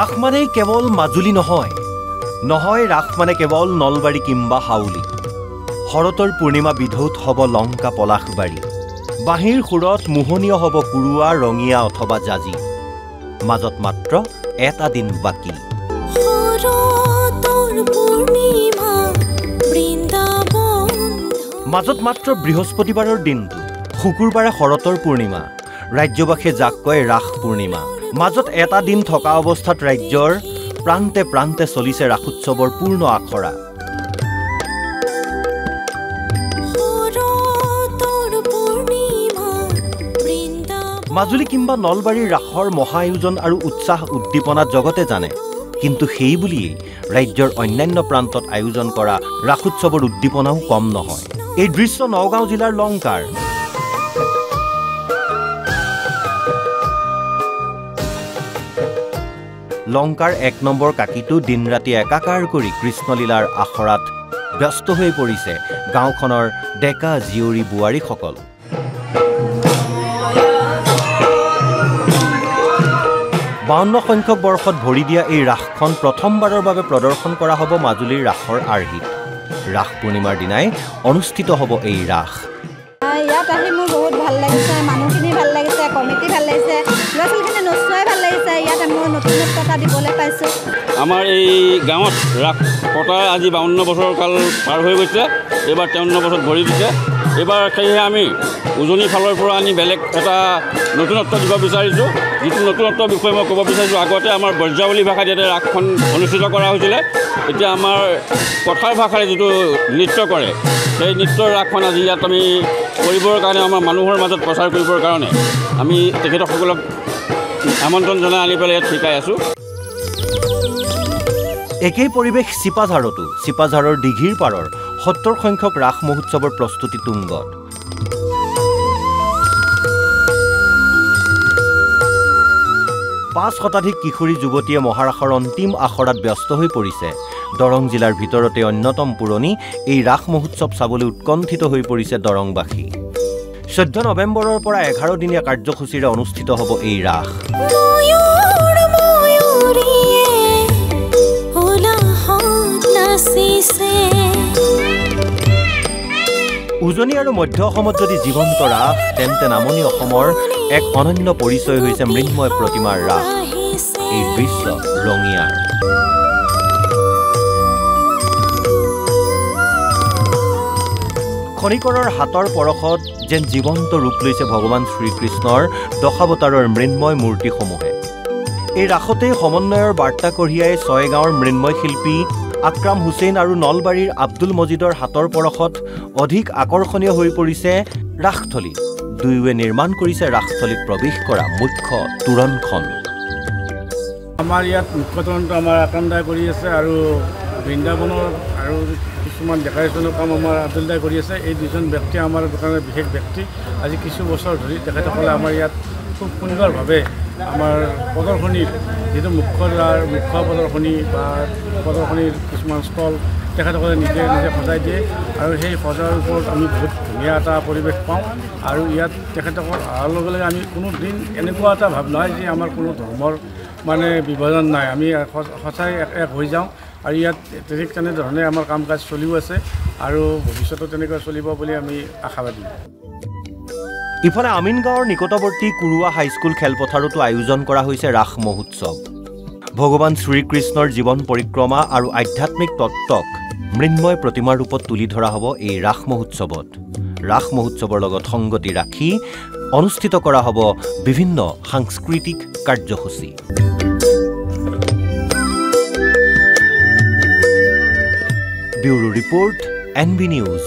ৰাস মানে কেৱল মাজুলী নহয় ৰাস মানে কেৱল নলবাৰী কিম্বা হাউলি শৰতৰ পূৰ্ণিমা বিধৌত হ'ব লংকা পলাশবাৰী বাঁহীৰ সুৰত মোহনীয় হ'ব কুৰুৱা ৰঙিয়া অথবা জাজি মাজত মাত্ৰ এটা দিন বাকী মাজত মাত্ৰ বৃহস্পতিবাৰৰ দিনটো শুকুৰবাৰে শৰতৰ পূৰ্ণিমা ৰাজ্যবাসীয়ে যাক কয় ৰাস পূৰ্ণিমা মাজত এটা দিন থকা অৱস্থাত ৰাজ্যৰ প্ৰান্তে প্ৰান্তে চলিছে ৰাসোৎসৱৰ পূৰ্ণ আখৰা মাজুলী কিম্বা নলবাৰীৰ ৰাসৰ মহা আয়োজন আৰু উৎসাহ উদ্দীপনা জগতে জানে কিন্তু সেই বুলিয়েই ৰাজ্যৰ অন্যান্য প্ৰান্তত আয়োজন কৰা ৰাসোৎসৱৰ উদ্দীপনাও কম নহয় এই দৃশ্য নগাঁও জিলাৰ লংকাৰ লংকাৰ ১ নম্বৰ কাকিটো দিন ৰাতি একাকাৰ কৰি কৃষ্ণলীলাৰ আখৰাত ব্যস্ত হৈ পৰিছে গাঁওখনৰ ডেকা জীয়ৰী বোৱাৰীসকল ৫২ সংখ্যক বৰ্ষত ভৰি দিয়া এই ৰাসখন প্ৰথমবাৰৰ বাবে প্ৰদৰ্শন কৰা হ'ব মাজুলীৰ ৰাসৰ আৰ্হিত ৰাস পূৰ্ণিমাৰ দিনাই অনুষ্ঠিত হ'ব এই ৰাস ইয়াত আহি মোৰ বহুত ভাল লাগিছে মানুহখিনি ভাল লাগিছে কমিটি ভাল লাগিছে ল'ৰা ছোৱালীখিনি নচুৱাই ভাল লাগিছে ইয়াত মই নতুনত্বতা দিবলৈ পাইছোঁ আমাৰ এই গাঁৱত ৰাস পতা আজি ৫২ বছৰ কাল পাৰ হৈ গৈছে এইবাৰ ৫৩ বছৰত ভৰি দিছে এইবাৰ সেয়েহে আমি উজনিৰ ফালৰ পৰা আনি বেলেগ এটা নতুনত্ব দিব বিচাৰিছোঁ যিটো নতুনত্বৰ বিষয়ে মই ক'ব বিচাৰিছোঁ আগতে আমাৰ ব্ৰজাৱলী ভাষাত ইয়াতে ৰাসখন অনুষ্ঠিত কৰা হৈছিলে এতিয়া আমাৰ কথাৰ ভাষাৰে যিটো নৃত্য কৰে সেই নৃত্যৰ ৰাসখন আজি ইয়াত আমি কৰিবৰ কাৰণে আমাৰ মানুহৰ মাজত প্ৰচাৰ কৰিবৰ কাৰণে আমি তেখেতসকলক আমন্ত্ৰণ জনাই আনি পেলাই ইয়াত শিকাই আছোঁ একেই পৰিৱেশ চিপাঝাৰৰ দীঘিৰ পাৰৰ ৭০ সংখ্যক ৰাস মহোৎসৱৰ প্ৰস্তুতি তুংগত ৫ শতাধিক কিশোৰী যুৱতীয়ে মহাৰাসৰ অন্তিম আখৰাত ব্যস্ত হৈ পৰিছে দৰং জিলাৰ ভিতৰতে অন্যতম পুৰণি এই ৰাস মহোৎসৱ চাবলৈ উৎকণ্ঠিত হৈ পৰিছে দৰংবাসী ১৪ নৱেম্বৰৰ পৰা ১১ দিনীয়া কাৰ্যসূচীৰে অনুষ্ঠিত হ'ব এই ৰাস উজনি আৰু মধ্য অসমত যদি জীৱন্ত ৰাস তেন্তে নামনি অসমৰ এক অনন্য পৰিচয় হৈছে মৃন্ময় প্ৰতিমাৰ ৰাস এই দৃশ্য ৰঙিয়াৰ খনিকৰৰ হাতৰ পৰশত যেন জীৱন্ত ৰূপ লৈছে ভগৱান শ্ৰীকৃষ্ণৰ দশাৱতাৰৰ মৃন্ময় মূৰ্তিসমূহে এই ৰাসতেই সমন্বয়ৰ বাৰ্তা কঢ়িয়াই ছয়গাঁৱৰ মৃন্ময় শিল্পী আকৰাম হুছেইন আৰু নলবাৰীৰ আব্দুল মজিদৰ হাতৰ পৰশত অধিক আকৰ্ষণীয় হৈ পৰিছে ৰাসথলী দুয়োৱে নিৰ্মাণ কৰিছে ৰাসথলীত প্ৰৱেশ কৰা মুখ্য তোৰণখন আমাৰ ইয়াত মুখ্য তোৰণটো আমাৰ আকৰাম দাই কৰি আছে আৰু বৃন্দাবনৰ আৰু কিছুমান ডেকাৰেশ্যনৰ কাম আমাৰ আব্দুল দাই কৰি আছে এই দুজন ব্যক্তি আমাৰ দোকানৰ বিশেষ ব্যক্তি আজি কিছু বছৰ ধৰি তেখেতসকলে আমাৰ ইয়াত খুব সুন্দৰভাৱে আমাৰ প্ৰদৰ্শনীৰ যিটো মুখ্য প্ৰদৰ্শনী বা প্ৰদৰ্শনীৰ কিছুমান ষ্টল তেখেতসকলে নিজে সজাই দিয়ে আৰু সেই সজাৰ ওপৰত আমি বহুত ধুনীয়া এটা পৰিৱেশ পাওঁ আৰু ইয়াত তেখেতসকল অহাৰ লগে লগে আমি কোনো দিন এনেকুৱা এটা ভাৱ নহয় যে আমাৰ কোনো ধৰ্মৰ মানে বিভাজন নাই আমি সঁচাই এক হৈ যাওঁ আৰু ইয়াত ঠিক তেনেধৰণে আমাৰ কাম কাজ চলিও আছে আৰু ভৱিষ্যতেও তেনেকৈ চলিব বুলি আমি আশাবাদী ইফালে আমিনগাঁৱৰ নিকটৱৰ্তী কুৰুৱা হাইস্কুল খেলপথাৰতো আয়োজন কৰা হৈছে ৰাস মহোৎসৱ ভগৱান শ্ৰীকৃষ্ণৰ জীৱন পৰিক্ৰমা আৰু আধ্যাত্মিক তত্ত্বক মৃন্ময় প্ৰতিমাৰ ৰূপত তুলি ধৰা হ'ব এই ৰাস মহোৎসৱত ৰাস মহোৎসৱৰ লগত সংগতি ৰাখি অনুষ্ঠিত কৰা হ'ব বিভিন্ন সাংস্কৃতিক কাৰ্যসূচী ব্যুৰো ৰিপৰ্ট NB নিউজ